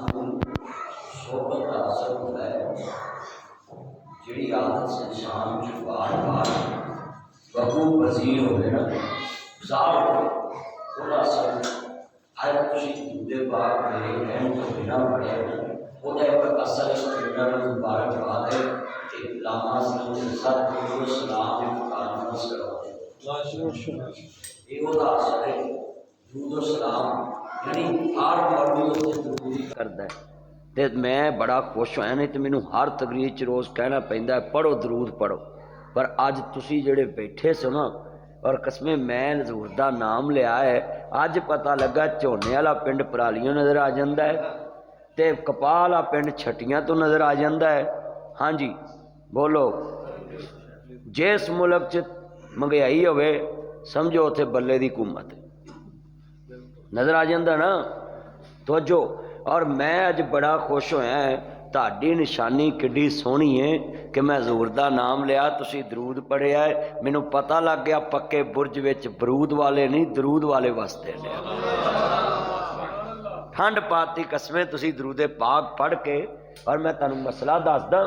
सानू सोहबत का असर होता है जी आदत इंसान च बार बार वकू पजीर हो गए ना जार हो असर हर दूधे बाग मेरे कहने तो बिना पढ़े वह एक असर मुबारक बात है कि लामा सलाम कानूस असर है दूध सलाम यानी हर मौजूद करता है। तो मैं बड़ा खुश होया, नहीं तो मैनू हर तकरीर च रोज़ कहना पैंदा है पढ़ो दरूद पढ़ो, पर अज तुसी जेड़े बैठे सो ना और कसमें मैं हजूर दा नाम लिया है, अज पता लगा झोने वाला पिंड परालियों नज़र आ जाता है तो कपाह वाला पिंड छट्टियां तो नज़र आ जाता है। हाँ जी बोलो, जिस मुल्क च महंगाई होवे समझो उत्थे बल्ले दी हुकूमत नज़र आ जाता ना तो जो। और मैं अज बड़ा खुश होया है, ताड़ी निशानी किड्डी सोहनी है कि मैं हजूर दा नाम लिया, तुसी दरूद पढ़िया है, मैनू पता लग गया पक्के बुरज विच बरूद वाले नहीं दरूद वाले वास्ते लिया। ठंड पाती कसमें तुसी दरूदे पाक पढ़ के। और मैं तुहानू मसला दसदा,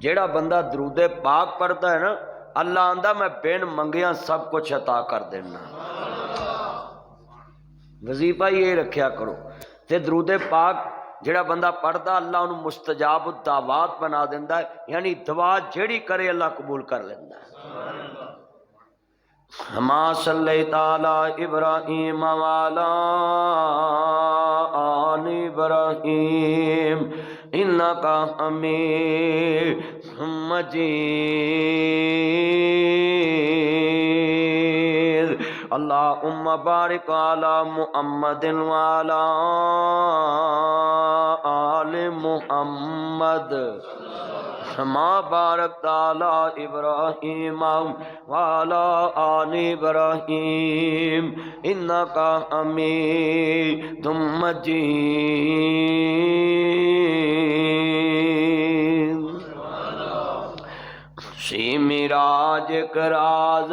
जेड़ा बंदा दरूदे पाक पढ़ता है ना, अल्लाह आंदा मैं बिन मंगिया सब कुछ अता कर देना। वजीफा ही ये रखा करो। तो दरूदे पाक जेड़ा बंदा पढ़ता अल्लाह उन्हें मुस्तजाब दावात बना देंदा है, यानी दुआ जेड़ी करे अल्लाह कबूल कर लेंदा है। हमा सल्लैता अला इब्राहीम वाला आलि इब्राहीम इन्नका हमीदुम मजीद। अल्लाहुम्मा बारिक अला मुहम्मदिन वाला आलि मुहम्मद कमा बारकता अला इब्राहीम वाला आलि इब्राहीम इन्नका हमीदुम मजीद। सी मिराज इक राज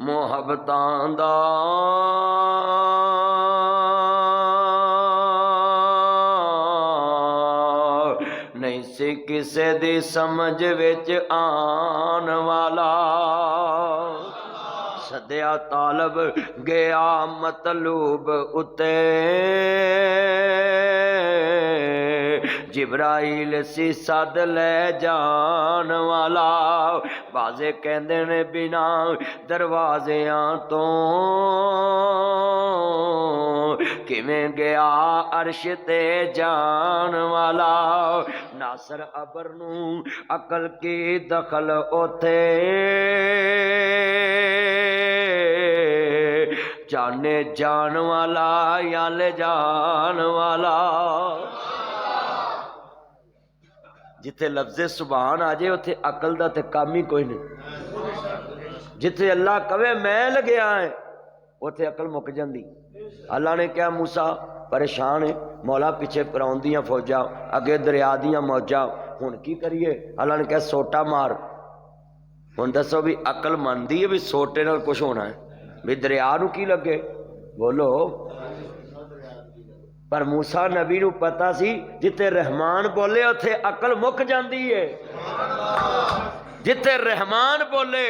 मुहब्बतां दा नहीं सी किसे दी समझ विच आन वाला, सदया तालब गया मतलूब उते जिब्राइल सी सद ले जान वाला। बाजे कहते ने बिना दरवाजियां तो किवें गया अर्श ते जान वाला। नासर अबर नू अकल की दखल ओथे जाने जान वाला या ले जान वाला। जिथे लफ्ज़े सुभान आ जाए उथे अकल दा ते काम ही कोई नहीं। जिथे अल्लाह कवे मैं लग्या है उथे अकल मुक जाती। अल्लाह ने कहा मूसा परेशान है, मौला पिछे फिरौन दियां फौजां अगे दरिया दियां मौजां, हुण की करिए? अल्लाह ने कहा सोटा मार। हुण दसो भी अकल मनदी है भी सोटे नाल कुछ होना है, भी दरिया नूं की लगे? बोलो। पर मूसा नबी नूं पता सी जिथे रहमान बोले उथे अकल मुक जाती है। जिथे रहमान बोले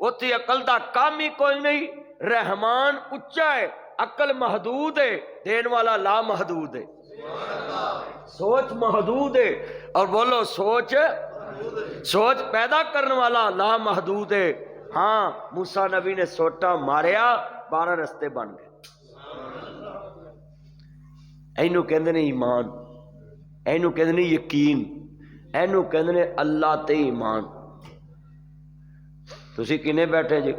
उथे अकल दा काम ही कोई नहीं। रहमान उच्चा है, अकल महदूद है, देने वाला ला महदूद है। सोच महदूद है और बोलो सोच सोच पैदा करने वाला ला महदूद है। हाँ मूसा नबी ने सोटा मारिया, 12 रस्ते बन गए। इनू कहते ने ईमान, इनू कहते ने यकीन, इनू कहते ने अल्लाह ते ईमान। तुसी किने बैठे जे?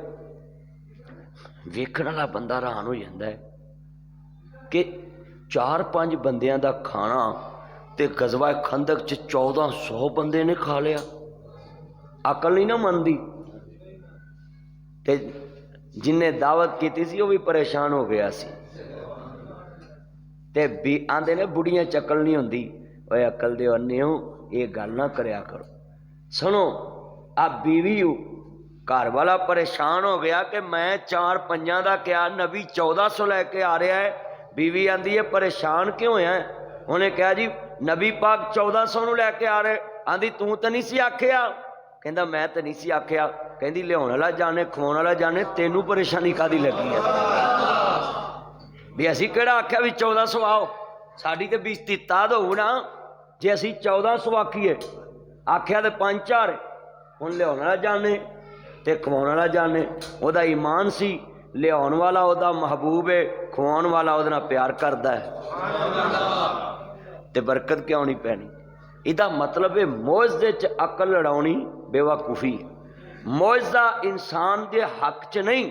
वेखण वाला बंदा हैरान हो जाता है कि 4-5 बंदियां दा खाना ते गजवा खंदक च 1400 बंदे ने खा लिया। अकल नहीं ना मनदी। ते जिन्हें दावत की सी वो भी परेशान हो गया सी। ते भी आंदे ने बुढ़ियां चकल नहीं होंदी। ओए अकल दे अन्ने हो, ये गल ना करया करो। सुनो आप बीवी हो, घर वाला परेशान हो गया कि मैं 4-5 का क्या, नबी 1400 लैके आ रहा है। बीवी आंदी है परेशान क्यों है? उन्हें कहा जी नबी पाक 1400 ਨੂੰ ਲੈ ਕੇ आ रहे, आंधी तू तो नहीं सी आखिया, कहता मैं तो नहीं सी आखिया, कहती लियाउण वाला जाने खवाउण वाला जाने, तेनू परेशानी कादी लगी है भी असीं किहड़ा आख्या भी 1400 आओ, साडी ते बेइज्जती ताद होऊ ना जे असीं 1400 आखीए, आख्या तो 5000, हुण लियाउण वाला जाने ते खवाउण वाला जाने, ओहदा ईमान सी, लियाउण वाला ओहदा महबूब है, खवाउण वाला ओहदे नाल प्यार करदा है, ते बरकत क्यों नहीं पैनी। इहदा मतलब है मुआवजे च अकल लड़ाउणी बेवकूफ़ी, मुआवजा इंसान के हक च नहीं,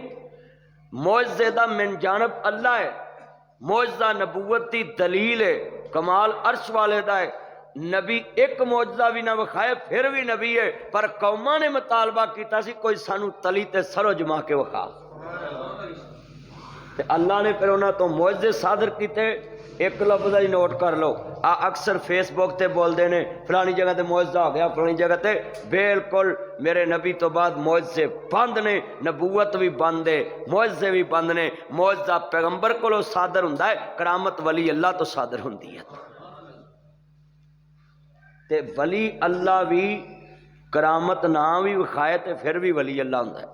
मुआवजे दा मिन जानब अल्लाह है, मुआवजा नबूवत की दलील है, कमाल अर्श वाले दा है। नबी एक मुआवजा भी ना विखाए फिर भी नबी है, पर कौमां ने मुतालबा किया सी कोई सानू तली ते सरो जमा के विखा, ते अल्लाह ने फिर उन्हां तो मुआवजे सादर किए। एक लफ्ज़ ही नोट कर लो, आ अक्सर फेसबुक ते बोलते ने फलानी जगह ते मुआवजा हो गया, फलानी जगह ते, बिल्कुल मेरे नबी तो बाद मुआवजे बंद ने, नबूवत भी बंद है, मुआवजे भी बंद ने। मुआवजा पैगंबर कोलों सादर हुंदा है, करामत वली अल्लाह तो सादर हुंदी है, ते वली अल्लाह भी करामत ना भी विखाए तो फिर भी वली अल्लाह हुंदा है।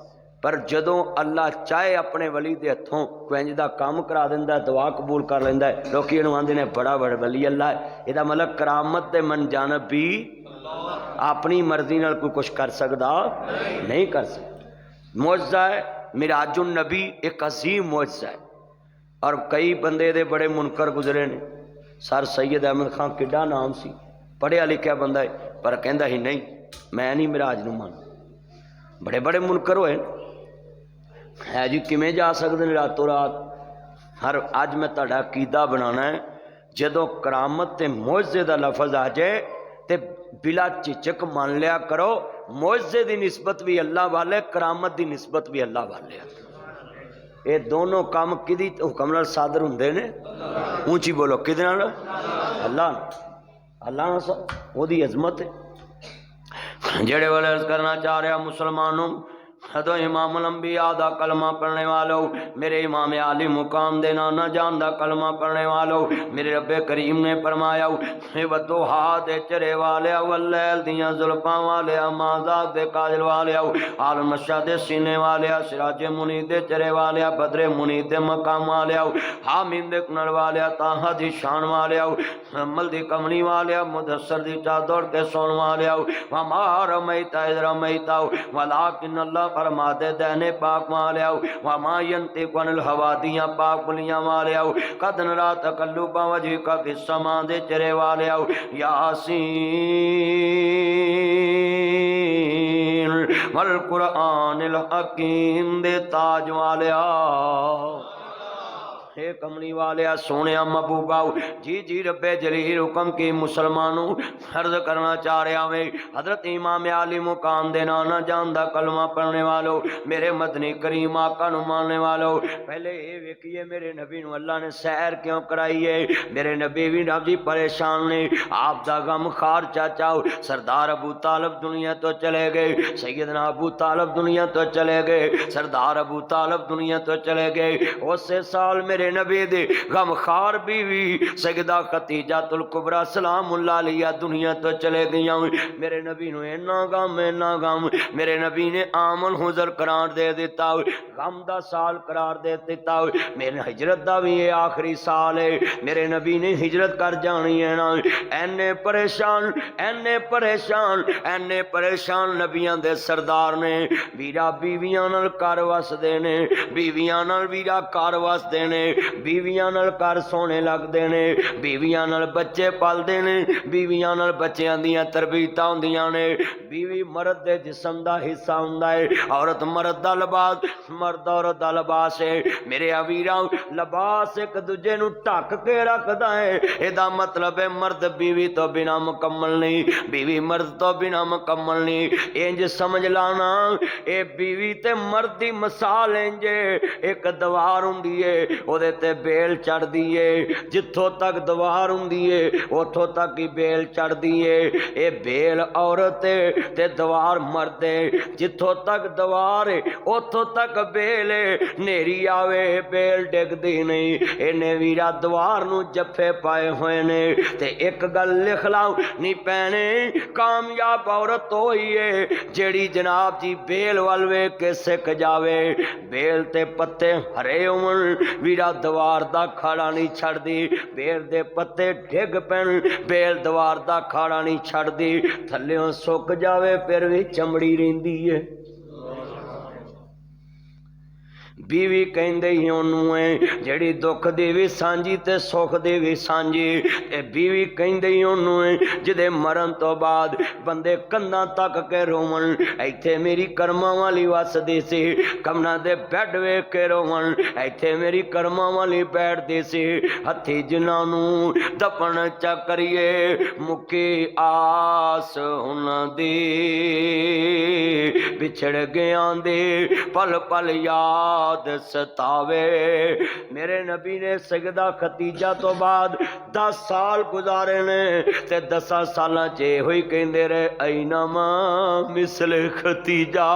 पर जदों अल्लाह चाहे अपने वली के हथों कोई इंज दा काम करा दिंदा, दुआ कबूल कर लैंदा है, लोग इहनूं आंदे ने बड़ा बड़ा वली अल्लाह है। इहदा मतलब करामत ते मन जानब भी अपनी मर्जी नाल कोई कुछ कर सकदा नहीं कर सकदा। मुआवजा है मिराजुन नबी, एक अजीम मुआवजा है, और कई बंदे दे बड़े मुनकर गुजरे ने। सर सैयद अहमद खान किड्डा नाम सी, पढ़िया लिखिया बंदा है, पर कहंदा ही नहीं मैं नहीं मिराज नूं मान, बड़े बड़े मुनकर होए है जी, किमें जा सकते हैं रातों रात। हर अज मैं तुहाडा अकीदा बनाना है, जदों करामत ते मुआवजे का लफज आ जाए तो बिला झिझक मान लिया करो, मुआवजे की निस्बत भी अल्लाह वाले, करामत की निस्बत भी अल्लाह वाले। ये दोनों काम किदी हुक्म नाल सादर हुंदे ने, ऊंची बोलो किदे नाल? अल्लाह अल्लाह ओहदी अजमत है। जेड़े वाले अर्ज करना चाह रहा मुसलमानों, हदो इमाम लंबिया दा कलमा पढ़ने वालों, मेरे इमाम आली मुकाम दे नाना जान दा कलमा पढ़ने वालों, मेरे रब्बे करीम ने फरमाया वदोहा दे चरे वाले, वल्लैल दियां जुल्फां वाले, माज़ाद दे काजल वाले, आल मशा दे सीने वाले, सिराजे मुनीद दे चरे वाले, बदरे मुनीद दे मकाम वाले, हामिद दे कुनल वाले, ताहा दी शान वाले, अमल दी कमली वाले, मुदस्सर दी चादर के सोन वाले, वमा रमैता इज़ रमैता वलाकिन अल्लाह फरमा दे दैने पाक वाले, वमा यंतिकु अनिल हवा दियां पाक बुलियां वाले, कद नरा तकल्लुबा वजहिका फिस्समा दे चरे वाले, यासीन वल कुरआनिल हकीम दे ताज वाले। हे कमली वाले सोने महबूबा, जी जी रब्बे जलील हुक्म की मुसलमानों अर्ज करना चाह रहा मैं, हजरत इमाम आली मुकाम दे नाना जान दा कलमा पढ़ने वालों, मेरे मदनी करीम आका नूं मानने वालों, पहले ये वेखिए मेरे नबी नूं अल्लाह ने सैर क्यों कराई है। मेरे नबी भी रब जी परेशान ने, आप दा गम खार चाचा सरदार अबू तालब दुनिया तो चले गए, सैयदना अबू तालब दुनिया तो चले गए, सरदार अबू तालब दुनिया तो चले गए। उस साल मेरे नबी दे गमखार बीवी सैयदा खतीजातुल कुबरा सलामुल्लाह अलैहा दुनिया तो चले गई। मेरे नबी नूं इन्ना गम मेरे नबी ने आमन हुजर करार दे दिता, गम दा साल करार दे दिता। मेरे हिजरत दा भी ये आखिरी साल है, मेरे नबी ने हिजरत कर जानी है ना। ऐने परेशान ऐने परेशान ऐने परेशान नबियां दे सरदार ने, वीरा बीवियां नाल घर वसदे ने, बीवियां नाल वीरा घर वसदे ने, बीवियां नाल घर सोने लगदे ने, बीवियां नाल बच्चे पलदे ने, बीवियां नाल बच्चियां दियां तरबीयतां हुंदियां ने। बीवी मर्द दे जिस्म दा हिस्सा हुंदा है, औरत मर्द दा लिबास, मर्द औरत दा लिबास है। मेरे अवीरां लिबास एक दूजे नूं ढक के रखदा है, इहदा मतलब है मर्द बीवी तो बिना मुकम्मल नहीं, बीवी मर्द तो बिना मुकम्मल नहीं। इंज समझ लाना ए बीवी ते मर्द दी मिसाल इंज एक दीवार हुंदी है, ਉਹਦੇ ਤੇ ਬੇਲ ਚੜਦੀ ਏ। ਜਿੱਥੋਂ ਤੱਕ ਦੀਵਾਰ ਹੁੰਦੀ ਏ ਉੱਥੋਂ ਤੱਕ ਹੀ ਬੇਲ ਚੜਦੀ ਏ। ਇਹ ਬੇਲ औरत ते दवार मर्द जिथों तक दवार उथों तक बेल नेरी आवे बेल डिगदी नहीं। इन्हें वीरा दवार नू जफे पाए हुए ने। ते एक गल लिख लाओ नी पैने, कामयाब औरत होई है जेड़ी जनाब जी बेल वाल वेख के सिक जावे। बेल ते पत्ते हरे होवन वीरा दवार दा खाड़ा नहीं छड़दी। बेल दे पत्ते डिग पैन बेल दवार दा खाड़ा नहीं छड़दी। थल्लियों सुक जावे फिर भी चमड़ी रहिंदी है। बीवी कहंदे ही ओनू है जेड़ी दुख दी भी सांझी ते सुख दी भी सांझी। ते बीवी कहंदे ही ओनू है जिदे मरण तो बाद बंदे कंधा तक के रोवन। इत्थे मेरी कर्मा वाली वसदी सी, कमना दे बैड वेख के रोवन। इत्थे मेरी कर्मा वाली बैठदी सी। हथी जिन्हां नू दफन चा करिए मुक्की आस उन्हां दी, बिछड़ गया दे पल पल याद सतावे। मेरे नबी ने सजदा खतीजा तो बाद 10 साल गुजारे ने ते 10 सालां च होई कहंदे रहे ऐनामा मिसल खतीजा,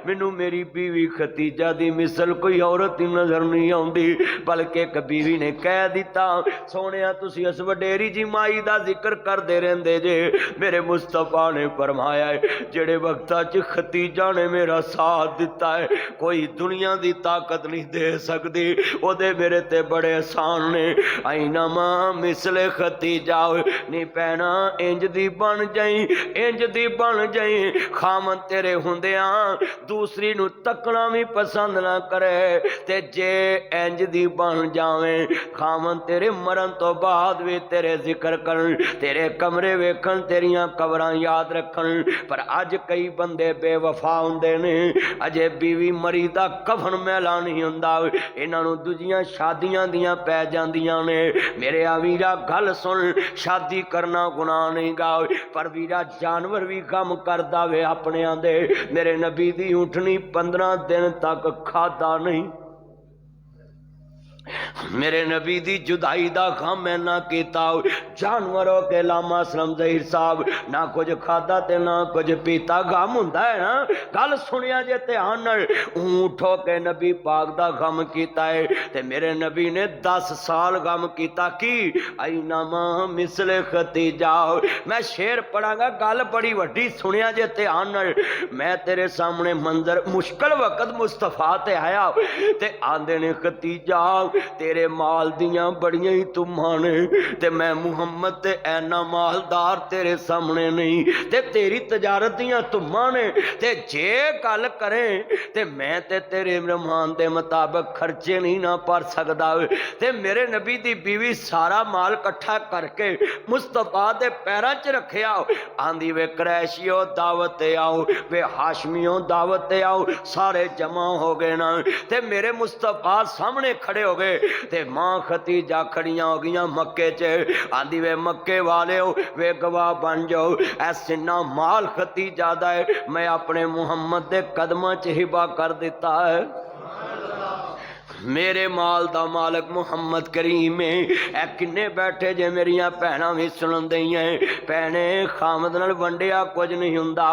मैनू मेरी बीवी खतीजा दी मिसल कोई औरत ही नजर नहीं आउंदी। बल्कि एक बीवी ने कह दिता सोनिया तुसी इस वडेरी जी माई दा जिक्र करदे रहिंदे जे। मेरे मुस्तफा ने फरमाया जेड़े वक्तां च खतीजा ने मेरा साथ दिता है कोई दुनिया दी ताकत नहीं दे सकती। ओदे मेरे ते बड़े आसान ने। ऐनामा मिसले खतीजा नी पैना इंज दी बन जाई, इंज दी बन जाई। खामन तेरे हुंदियां दूसरी नू तकना भी पसंद ना करे ते जे इंज दी बन जावे खामन तेरे मरण तो बाद भी तेरे जिक्र करन, तेरे कमरे वेखन, तेरियां कबरां याद रखन। पर अज कई बंदे बेवफा हुंदे ने। अजे बीवी मरी दा कफन मैला नहीं हुंदा, इन्हां नूं दूजियां शादियां दियां पै जांदियां ने। मेरे वीरा गल सुन, शादी करना गुनाह नहीं गा, पर वीरा जानवर भी गम करदा वे अपनियां दे। मेरे नबी दी ऊँटनी 15 दिन तक खादा नहीं। मेरे नबी दी जुदाई दा गम ना किता। जानवरों के लामा सलम ज़हीर साहब ना कुछ खादा ते ना कुछ पीता। गम हुंदा है ना, गल सुनिया जे ध्यान नाल। ऊँट के नबी पाक दा गम कीता है ते मेरे नबी ने 10 साल गम कीता। की ऐनामा मिसले खतीजा। मैं शेर पढ़ांगा, गल बड़ी वड्डी सुनिया जे ध्यान नाल। मैं तेरे सामने मंजर मुश्किल वक्त मुस्तफा ते आया ते आंदे ने खतीजा तेरे माल दियां बड़ियां ही तुमां ने ते मैं मुहम्मद ते ऐना मालदार तेरे सामने नहीं ते तेरी तजारत दियां तुमां ने ते जे गल करें ते मैं ते तेरे रहमान दे मुताबिक खर्चे नहीं ना भर सकदा। ते मेरे नबी दी बीवी सारा माल इकट्ठा करके मुस्तफा दे पैरां च रखिया। आंदी वे क्रैशियो दावत ते आओ, वे हाशमियों दावत ते आओ। सारे जमा हो गए ना ते मेरे मुस्तफा सामने खड़े हो गए ते मां खतीजा खड़ियां हो गई मक्के च। आंदी वे मक्के वाले हो वे गवाह बन जाओ, ऐसा माल खतीजा दा है मैं अपने मुहम्मद दे कदमां च हिबा कर दिता है। मेरे माल दा मालक मुहम्मद करीम है। किन्ने बैठे जे मेरिया भैनां भी सुन दईयां भैने खामद नाल वंडिया कुछ नहीं हुंदा।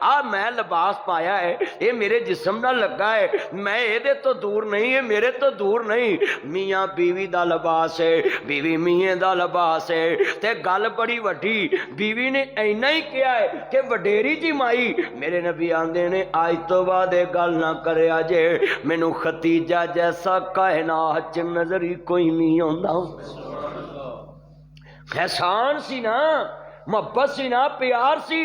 आ मैं लिबास पाया है ये मेरे जिस्म नाल लगा है, मैं ये तो दूर नहीं है, मेरे तो दूर नहीं। मियाँ बीवी दा लिबास है, बीवी मियाँ दा लिबास है। ते गल बड़ी वड्डी बीवी ने इन्ना ही कहा है कि वडेरी जी माई मेरे नबी आंदे ने अज तो बाद गल ना करे जे मैनू खतीजा जैसा कायनात च नजर ही कोई नहीं आंदा। एहसान सी ना, मोहब्बत सी ना, प्यार सी।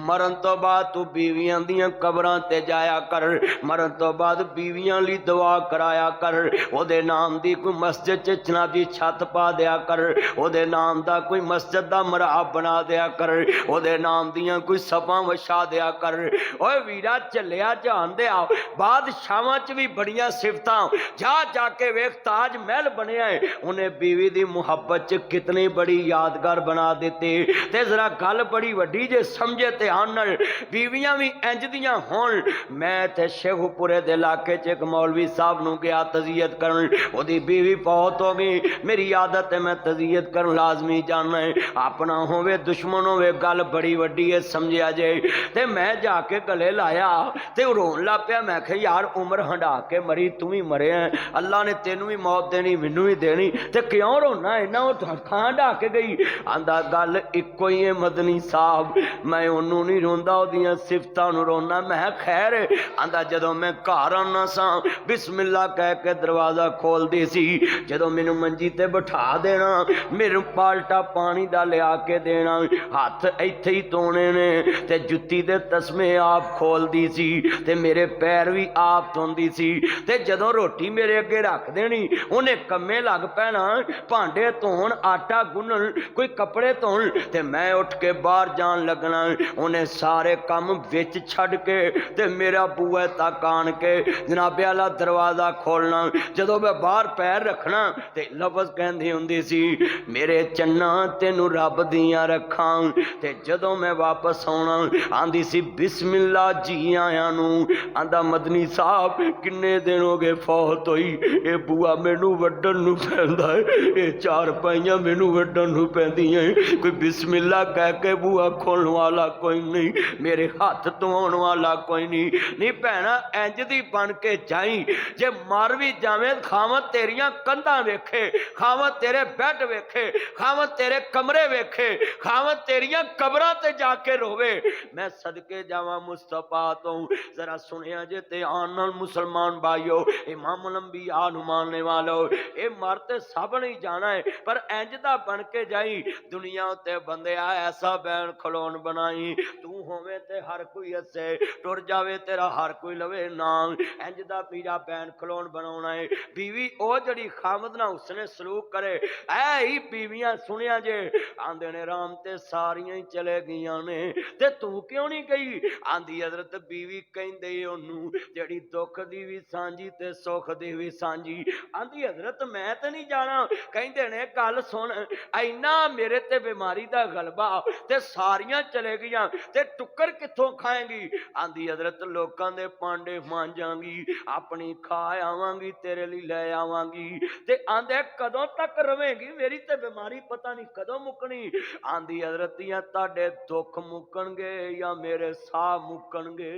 मरण तो बाद तू बीवियां दियां कबरां ते जाया कर, मरण तो बाद बीवियां ली दुआ कराया कर। ओदे नाम दी कोई मस्जिद च जनाबी छत पा दिया कर, ओदे नाम दा कोई मस्जिद दा मराब बना दिया कर, ओदे नाम दियां कोई सफां वछा दिया कर। ओए वीरा चलिया जान दे आ बादशाहां च भी बड़ियां सिफतां। जा जाके वेख ताज महल बनिया है, उन्हें बीवी दी मुहब्बत च कितनी बड़ी यादगार बना देती। ते ते जरा गल बड़ी वड्डी जे समझे ध्यान नाल, बीवियां भी इंज दियां होण। मैं ते शेखुपुरे दे इलाके च एक मौलवी साहब नूं गया तज़ियत करन, ओदी बीवी फौत हो गई। मेरी आदत है मैं तज़ियत करन लाजमी जाना है, अपना होवे दुश्मन होवे गल बड़ी वड्डी है समझिया जे। ते मैं जाके गले लाया ते रोन लग पिया। मैं कहा यार उम्र हंडा के मरी, तू भी मरे है, अल्लाह ने तेनू भी मौत देनी मैनू भी देनी, ते क्यों रोना इन्ना? खां ढा के गई। आंदा गल इको ही है मदनी साहब, मैं ओनू नहीं रोंदा, ओदियां सिफतां नूं रोना। मैं खैर। आंदा जदों मैं घर आना सा बिस्मिल्लाह कह के दरवाजा खोलदी सी, जदों मैनू मंजी ते बिठा देना, मेरे पाल्टा पानी दा लिया के देना, हाथ इत्थे ही धोने ने, ते जुत्ती दे तस्मे आप खोलदी सी, ते मेरे पैर भी आप धोंदी सी। ते जदों रोटी मेरे अगे रख देनी, उन्हें कम्मे लग पैना, भांडे धोन, आटा गुनन, कोई कपड़े धोन, ते मैं उठ के बाहर जान लगना। उन्हें सारे काम विच छड़ के ते मेरा बूहे तक आन के जनाबे वाला दरवाजा खोलना। जदों मैं बाहर पैर रखना ते लफज कहंदी हुंदी सी, मेरे चन्ना तेनू रब दियां रखां। ते जदों मैं वापस आना आंदी सी बिस्मिल्लाह जी आया नू। आंदा मदनी साहब किन्ने दिन हो गए फौत होई, ये बुआ मैनू वड्डन नू पैंदा है, ये चार पाइयां मैनू वड्डन नू पैंदियां, कोई बिस्मिल्लाह कह के बुआ खोलने वाला कोई नहीं, मेरे हाथ धोने वाला कोई नहीं। नहीं भैना इंज दी बन के जाई, जे मर भी जावे खावत तेरियां कंधां वेखे, खावत तेरे बैड वेखे, खावत तेरे कमरे वेखे, खावत तेरियां कबरां ते जाके रोवे। मैं सदके जावा मुस्तफा तो। जरा सुनिया जे ते आन मुसलमान भाइयों, इमामुल अंबिया नू मानने वालों, ये मर ते सब नहीं जाना है, पर इंज दा बन के जाई। दुनिया उत्ते बंदिया ऐसा बैन खलोन बनाई, तू होवे ते हर कोई हसे, टुर जावे तेरा हर कोई लवे नाम, इंज दा पीरा बैन खलोन बनाउणा है। बीवी ओ जड़ी खामद ना उसने सलूक करे, ऐ ही बीवियां सुनिया जे आंदे ने राम ते सारियां ही चले गईयां ने, ते तू क्यों नहीं गई? आंदी हजरत बीवी कहंदे ओनू जड़ी दुख दी भी सांझी ते सुख दी भी सांझी। आंदी हजरत मैं ते नहीं जाना। कहंदे ने गल सुन, इन्ना मेरे ते बीमारी दा गलबा ते सारियां चले गईयां, ते टुक्कर कित्थों खाएंगी? आंदी हजरत लोकां दे पांडे मांजांगी, अपनी खा आवांगी, तेरे लिए ले आवांगी। ते आंदे कदों तक रवेंगी? मेरी ते बीमारी पता नहीं कदों मुकनी। आंदी हजरत दियां ताडे दुख मुकणगे या मेरे साह मुकणगे।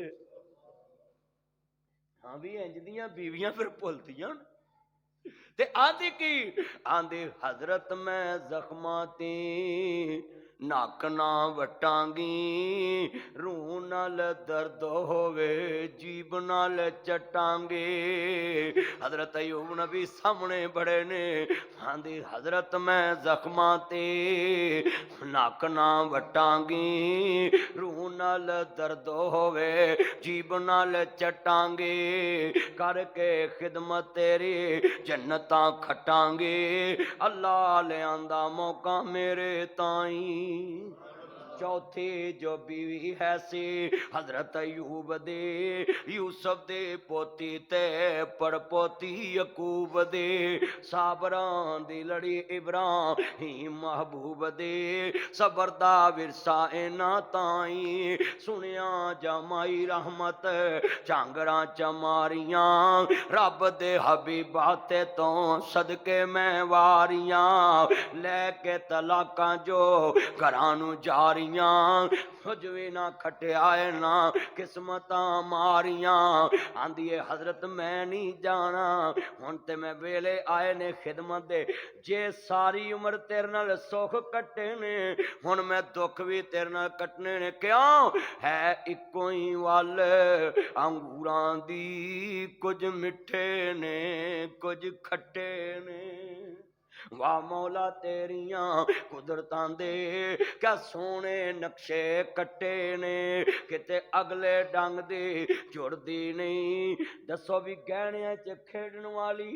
हाँ भी इंज दियां बीवियां फिर भुलदियां ते आंदी की? आंदी हजरत मैं जख्मां ते नक ना वटांगी, रूह नाल दर्द होवे जीभ नाल चटांगे। हजरत अयूब नबी सामने बड़े ने। आंदी हजरत मैं जख्मां ते नक ना वटांगी, रूह नाल दर्द होवे जीभ नाल चटांगे, करके खिदमत तेरी जन्नतां खटांगे, अल्लाह लियांदा मौका मेरे ताई। चौथी जो बीवी है सी हजरत अयूब दे, यूसुफ दे पोती ते पड़पोती यकूब दे, साबरां दी लड़ी इब्राहिम महबूब दे, सबर दा विरसा इना ताई। सुनिया जमाई रहमत झांगरां चमारियां, रब दे हबीबा ते तो सदके मैं वारियां, लैके तलाकां जो घरां नू जारियां, कुछ भी ना खटियाए ना किस्मतां मारियां। आंदी है हजरत मैं नहीं जाना, हुण ते मैं वेले आए ने खिदमत दे, जे सारी उम्र तेरे नाल सुख कट्टे ने, हुण मैं दुख भी तेरे नाल कटने ने। क्यों है इको ही वल अंगूरां दी, कुछ मिठे ने कुछ खट्टे ने। वाह मौला तेरियां कुदरतां दे क्या सोने नक्शे कट्टे ने, किते अगले डंग दे जुड़दी नहीं। दसो भी गहणियां च खेडण वाली,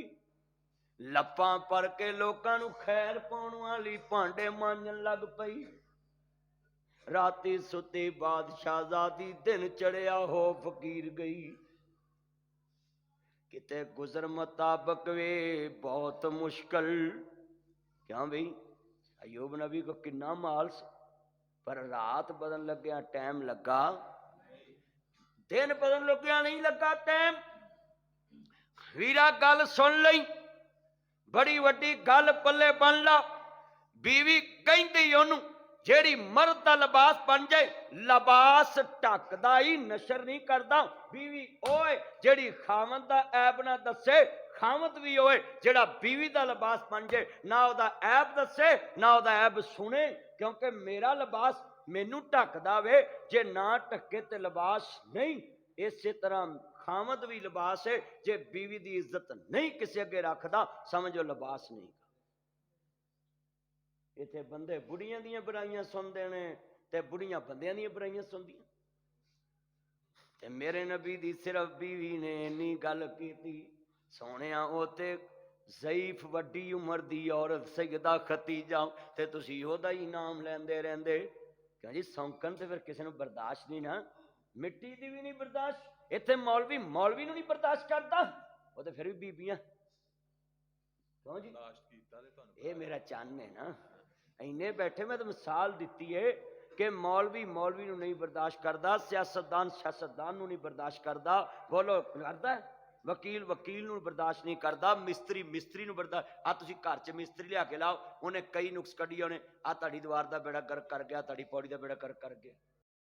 लप्पां पर के लोकां नू खैर पाउण वाली, भांडे मांजन लग पई। राती सुती बादशाहजादी, दिन चढ़िया हो फकीर गई। किते गुजर मुताबक वे बहुत मुश्किल। क्या भाई अयूब नबी को किन्ना माल से, पर रात बदन लग्या टाइम लगा, दिन बदन लग्या नहीं लगा टाइम। वीरा गल सुन लई, बड़ी वड्डी गल पल्ले बन ला। बीवी कहती ओनू जेड़ी मर्द का लिबास बन जाए, लिबास ढकदा ही नशर नहीं करता। बीवी ओए जेड़ी खावत का ऐब ना दसे, खावत भी होए जेड़ा बीवी का लिबास बन जाए, ना ओदा ऐब दसे ना ओदा ऐब सुने, क्योंकि मेरा लिबास मैनू ढकदा वे, जे ना ढके तो लिबास नहीं। इसे तरह खावत भी लिबास है, जे बीवी की इज्जत नहीं किसी अगे रखदा, समझो लिबास नहीं। इत्थे बंदे बुढ़ियां दी बुराइयां सुनते ने ते बुढ़ियां बंदियां दी बुराइयां सुनदियां। ते मेरे नबी दी सिर्फ बीवी ने इन्नी गल की, सोने ओ ते ज़ईफ वड्डी उम्र दी औरत सैयदा खतीजा, ते तुसीं ओहदा ही नाम लैंदे रहंदे। क्यों जी सौंकन ते फिर किसी नूं बर्दाश्त नहीं ना, मिट्टी दी भी नहीं बर्दाश्त। इत्थे मौलवी मौलवी नूं नहीं बर्दाश्त करता, वो तो फिर भी बीबियां। क्यों जी ये मेरा चन्न है ना, इन्ने बैठे मैं तो मिसाल दी है कि मौलवी मौलवी नूं नहीं बर्दाश्त करता, सियासतदान सियासतदान नूं नहीं बर्दाश्त करता। बोलो करता है? वकील वकील नूं बर्दाश्त नहीं करता, मिस्त्री मिस्त्री नूं बर्दाश्त। आ तुसीं घर च मिस्त्री लिया के लाओ, उन्हें कई नुक्स कढ़ी, उन्हें आ तुहाडी दीवार दा बेड़ा गर्क कर गया, तुहाडी पौड़ी दा बेड़ा गर्क कर गया।